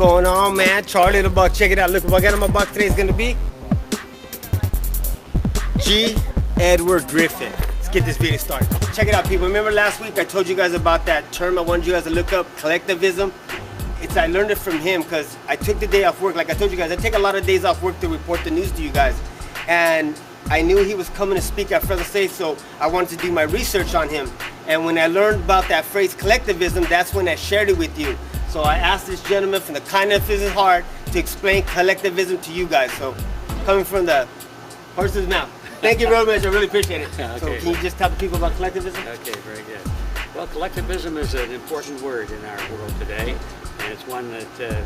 going on, man? Charlie the Buck. Check it out. Look, what I got in my box today is going to be G. Edward Griffin. Let's get this video started. Check it out, people. Remember last week I told you guys about that term I wanted you guys to look up, collectivism? I learned it from him because I took the day off work. Like I told you guys, I take a lot of days off work to report the news to you guys. And I knew he was coming to speak at Fresno State, so I wanted to do my research on him. And when I learned about that phrase collectivism, that's when I shared it with you. So I asked this gentleman from the kindness of his heart to explain collectivism to you guys. So coming from the horse's mouth. Thank you very much, I really appreciate it. Okay. So can you just tell the people about collectivism? Okay, very good. Well, collectivism is an important word in our world today, and it's one that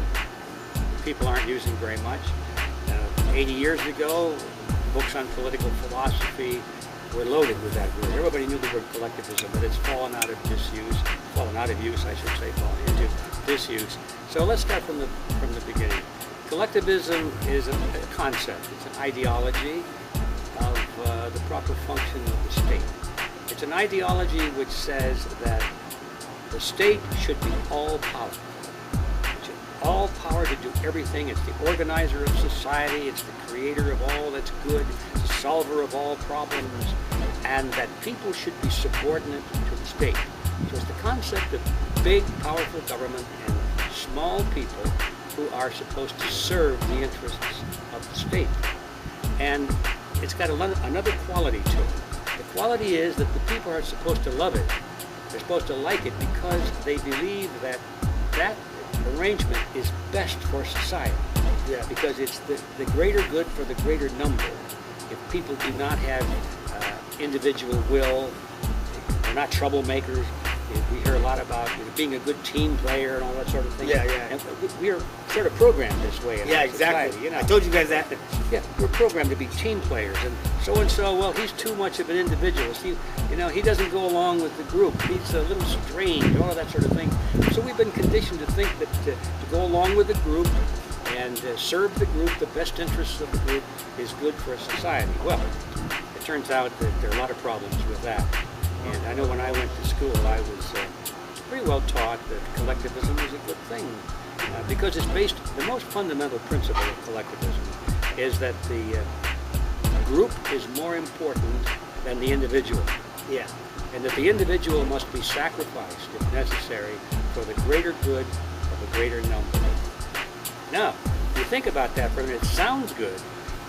people aren't using very much. 80 years ago, books on political philosophy were loaded with that word. Everybody knew the word collectivism, but it's fallen out of use, I should say, fallen into disuse. So let's start from the beginning. Collectivism is a concept. It's an ideology of the proper function of the state. It's an ideology which says that the state should be all powerful. All power to do everything. It's the organizer of society. It's the creator of all that's good. It's the solver of all problems. And that people should be subordinate to the state. So it's the concept of big, powerful government and small people who are supposed to serve the interests of the state. And it's got another quality to it. The quality is that the people are supposed to love it. They're supposed to like it because they believe that that arrangement is best for society. Yeah. Because it's the greater good for the greater number. If people do not have individual will, they're not troublemakers. We hear a lot about being a good team player and all that sort of thing. Yeah, yeah. And we're sort of programmed this way in our exactly. society. You know? I told you guys that. Yeah, we're programmed to be team players, and so, well, he's too much of an individualist. He doesn't go along with the group. He's a little strange, all of that sort of thing. So we've been conditioned to think that to go along with the group and serve the group, the best interests of the group, is good for society. Well, it turns out that there are a lot of problems with that. And I know when I went to school, I was pretty well taught that collectivism is a good thing because it's based, the most fundamental principle of collectivism is that the group is more important than the individual. Yeah. And that the individual must be sacrificed, if necessary, for the greater good of a greater number. Now, if you think about that for a minute, it sounds good,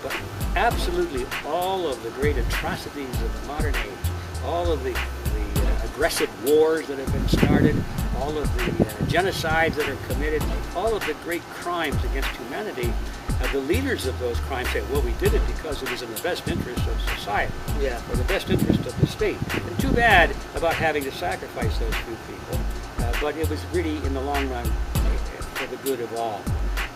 but absolutely all of the great atrocities of the modern age, all of the aggressive wars that have been started, all of the genocides that are committed, all of the great crimes against humanity, the leaders of those crimes say, well, we did it because it was in the best interest of society, or the best interest of the state. And too bad about having to sacrifice those few people, but it was really, in the long run, for the good of all.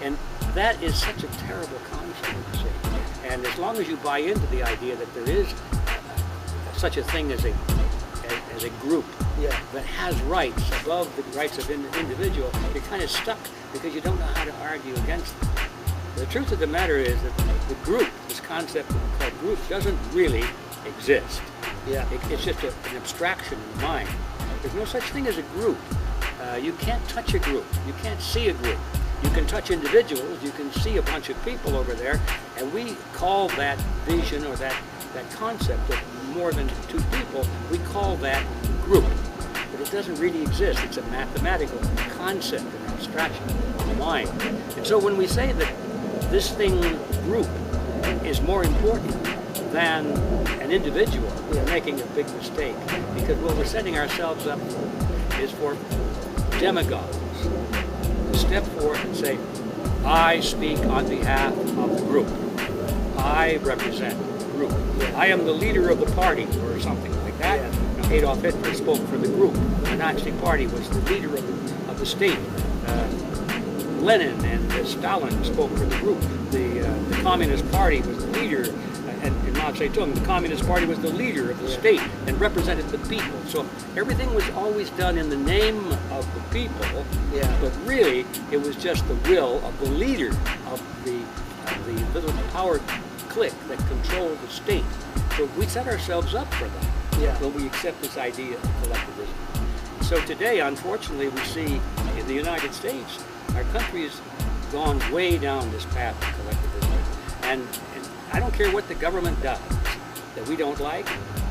And that is such a terrible concept, you see. And as long as you buy into the idea that there is such a thing as a group that has rights above the rights of an individual, you're kind of stuck because you don't know how to argue against them. The truth of the matter is that the group, this concept called group, doesn't really exist. Yeah. It's just an abstraction in the mind. There's no such thing as a group. You can't touch a group. You can't see a group. You can touch individuals. You can see a bunch of people over there, and we call that vision or that concept of more than two people, we call that group. But it doesn't really exist. It's a mathematical concept, an abstraction of the mind. And so when we say that this thing, group, is more important than an individual, we're making a big mistake. Because what we're setting ourselves up for is for demagogues to step forth and say, I speak on behalf of the group. I represent the group. I am the leader of the party, or something like that. Now, Adolf Hitler spoke for the group. The Nazi Party was the leader of the state. Lenin and Stalin spoke for the group. The Communist Party was the leader, and Mao Zedong, the Communist Party was the leader of the state and represented the people. So everything was always done in the name of the people, but really it was just the will of the leader of the little power clique that controlled the state. So we set ourselves up for that when we accept this idea of collectivism. So today, unfortunately, we see in the United States, our country is gone way down this path of collectivism. And I don't care what the government does that we don't like.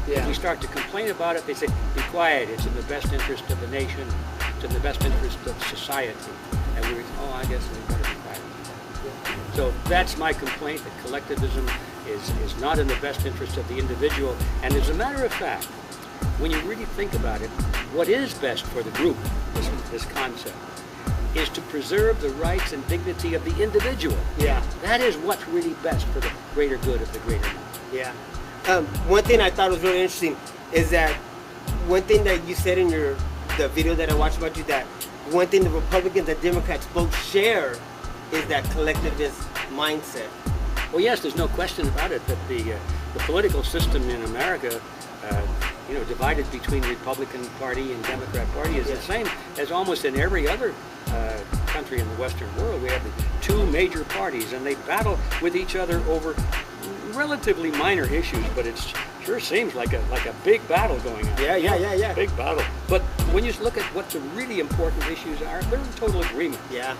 If we start to complain about it, they say, be quiet, it's in the best interest of the nation, it's in the best interest of society. And we oh, I guess we better be quiet. So that's my complaint, that collectivism is not in the best interest of the individual. And as a matter of fact, when you really think about it, what is best for the group, this concept, is to preserve the rights and dignity of the individual. Yeah. That is what's really best for the greater good of the greater number. Yeah. One thing I thought was really interesting is that one thing that you said in the video that I watched about you, that one thing the Republicans and Democrats both share is that collectivist mindset. Well, yes, there's no question about it that the political system in America, divided between Republican Party and Democrat Party, is the same as almost in every other country in the Western world. We have the two major parties, and they battle with each other over relatively minor issues, but it sure seems like a big battle going on. Yeah. Big battle. But when you look at what the really important issues are, they're in total agreement. Yeah.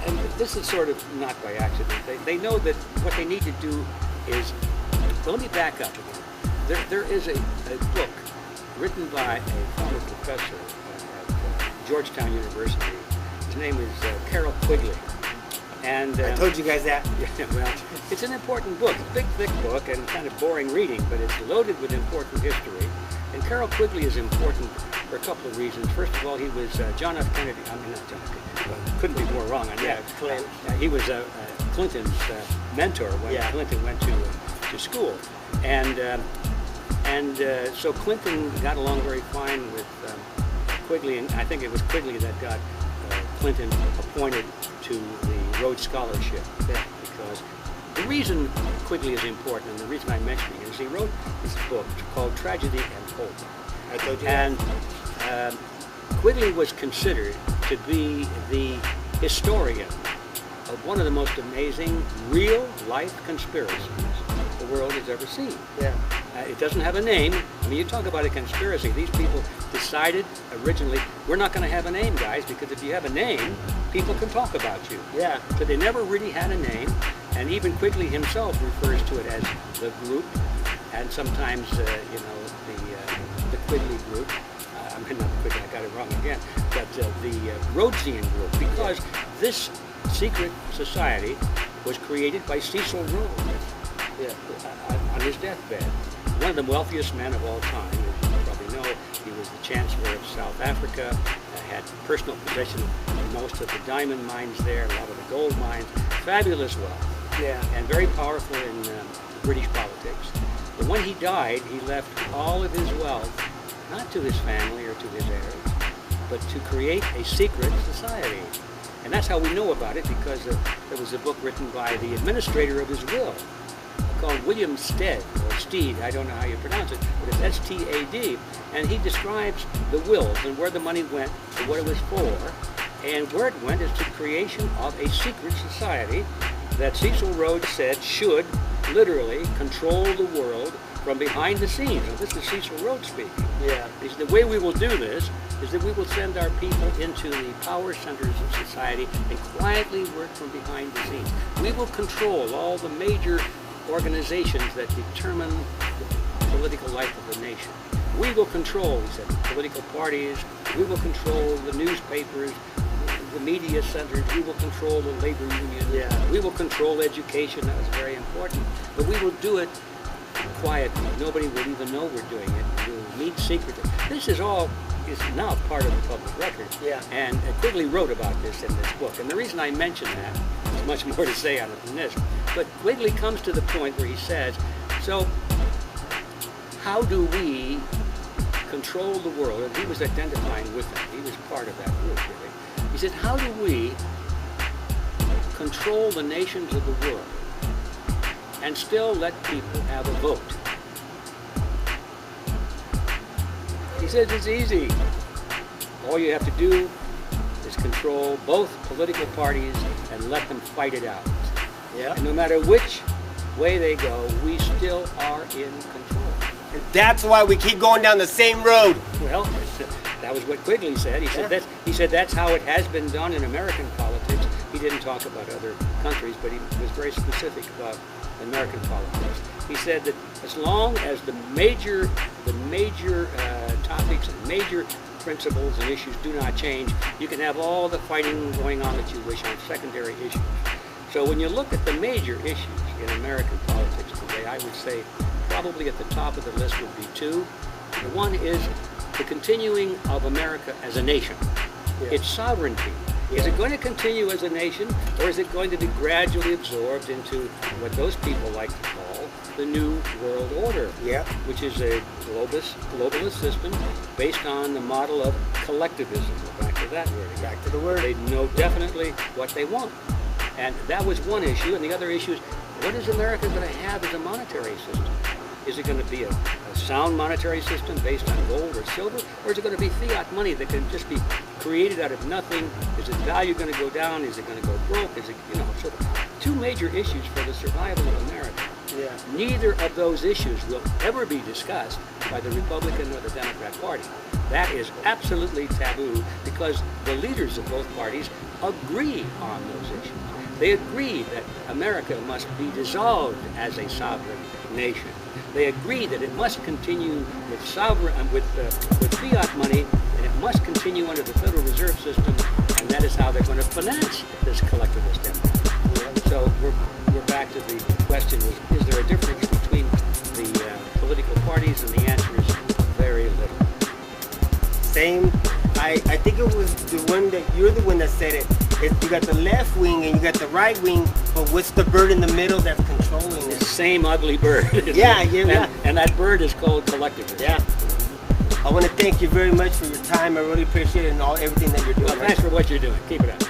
And this is sort of not by accident. They know that what they need to do is, well, let me back up again. There is a book written by a former professor at Georgetown University. His name is Carroll Quigley. And I told you guys that. Yeah, well, it's an important book. It's a big, thick book and kind of boring reading, but it's loaded with important history. And Carroll Quigley is important for a couple of reasons. First of all, he was John F. Kennedy. I mean, not John F. Kennedy. Well, couldn't be more wrong on that. Clinton. He was Clinton's mentor when Clinton went to school, and so Clinton got along very fine with Quigley, and I think it was Quigley that got Clinton appointed to the Rhodes Scholarship, because the reason Quigley is important, and the reason I'm mentioning it, is he wrote this book called Tragedy and Hope. I told you and Quigley was considered to be the historian of one of the most amazing real-life conspiracies the world has ever seen. Yeah. It doesn't have a name. I mean, you talk about a conspiracy. These people decided originally, we're not going to have a name, guys, because if you have a name, people can talk about you. Yeah. So they never really had a name, and even Quigley himself refers to it as the group, and sometimes, the Quigley group. I mean, not Quigley, I got it wrong again, but the Rhodesian group, because this secret society was created by Cecil Rhodes on his deathbed. One of the wealthiest men of all time, as you probably know. He was the Chancellor of South Africa, had personal possession of most of the diamond mines there, a lot of the gold mines, fabulous wealth, and very powerful in British politics. But when he died, he left all of his wealth, not to his family or to his heirs, but to create a secret society. And that's how we know about it, because there was a book written by the administrator of his will, called William Stead, or Steed, I don't know how you pronounce it, but it's S-T-A-D, and he describes the wills and where the money went and what it was for, and where it went is to the creation of a secret society that Cecil Rhodes said should literally control the world from behind the scenes. Now, this is Cecil Rhodes speaking. Yeah. He said, the way we will do this is that we will send our people into the power centers of society and quietly work from behind the scenes. We will control all the major organizations that determine the political life of the nation. We will control, he said, the political parties, we will control the newspapers, the media centers, we will control the labor unions, we will control education, that was very important, but we will do it quietly. Nobody will even know we're doing it. We'll meet secretly. This is now part of the public record. And Quigley wrote about this in this book. And the reason I mention that, there's much more to say on it than this, but Quigley comes to the point where he says, so how do we control the world? And he was identifying with them. He was part of that group, really. He said, how do we control the nations of the world and still let people have a vote? He says it's easy. All you have to do is control both political parties and let them fight it out. And no matter which way they go, we still are in control. And that's why we keep going down the same road. Well, that was what Quigley said. He said that's how it has been done in American politics. He didn't talk about other countries, but he was very specific about American politics. He said that as long as the major topics and major principles and issues do not change, you can have all the fighting going on that you wish on secondary issues. So when you look at the major issues in American politics today, I would say probably at the top of the list would be two. The one is the continuing of America as a nation, its sovereignty. Is it going to continue as a nation, or is it going to be gradually absorbed into what those people like to call the New World Order, which is a globalist system based on the model of collectivism? Back to that word. Back to the word. They know definitely what they want. And that was one issue, and the other issue is, what is America going to have as a monetary system? Is it going to be a sound monetary system based on gold or silver, or is it going to be fiat money that can just be created out of nothing? Is its value going to go down? Is it going to go broke? Is it, so two major issues for the survival of America. Neither of those issues will ever be discussed by the Republican or the Democrat Party. That is absolutely taboo because the leaders of both parties agree on those issues. They agree that America must be dissolved as a sovereign nation. They agree that it must continue with fiat money, and it must continue under the Federal Reserve System, and that is how they're going to finance this collectivist empire. So we're back to the question: is there a difference between the political parties? And the answer is very little. Same. I think it was you're the one that said it. You got the left wing and you got the right wing, but what's the bird in the middle that's controlling it? The same ugly bird. And that bird is called collectivism. I want to thank you very much for your time. I really appreciate it and everything that you're doing. Well, thanks for what you're doing. Keep it up.